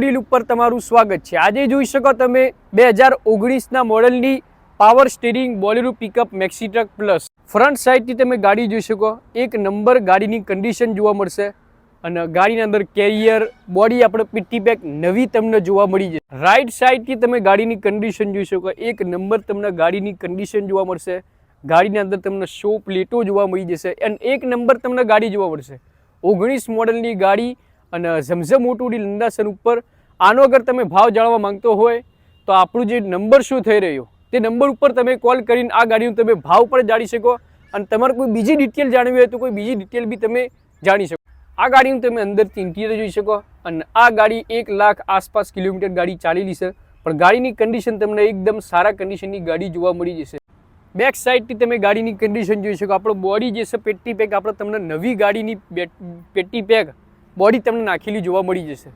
Deal ઉપર તમારું સ્વાગત છે। આજે જોઈ શકો તમે 2019ના મોડલની power steering Bolero pickup maxi truck plus. Front સાઈડથી તમે ગાડી જોઈ શકો, એક નંબર ગાડીની કન્ડિશન જોવા મળશે અને ગાડીની અંદર કેરિયર બોડી આપણે પીટી પેક નવી તમને જોવા મળી જશે। રાઈટ સાઈડથી તમે ગાડીની કન્ડિશન જોઈ શકો, એક નંબર તમને ગાડીની કન્ડિશન જોવા મળશે। ગાડીની અંદર તમને શો પ્લેટો જોવા મળી જશે અને એક નંબર તમને ગાડી જોવા મળશે। 19 મોડલની ગાડી અને ઝમઝમ ઓટો ડીલ નંદાસન ઉપર। આનો અગર તમે ભાવ જાણવા માંગતો હોય તો આપણું જે નંબર શું થઈ રહ્યો તે નંબર ઉપર તમે કોલ કરીને આ ગાડીનો તમે ભાવ પણ જાણી શકો અને તમારે કોઈ બીજી ડિટેલ જાણવી હોય તો કોઈ બીજી ડિટેલ બી તમે જાણી શકો। આ ગાડીનું તમે અંદરથી ઇન્ટિરિયર જોઈ શકો અને આ ગાડી 1 લાખ આસપાસ કિલોમીટર ગાડી ચાલેલી છે, પણ ગાડીની કન્ડિશન તમને એકદમ સારા કન્ડિશનની ગાડી જોવા મળી જશે। બેક સાઈડથી તમે ગાડીની કન્ડિશન જોઈ શકો, આપણો બોડી જે છે પેટી પેક આપણે તમને નવી ગાડીની પેટી પેક બોડી તમને નાખેલી જોવા મળી જશે।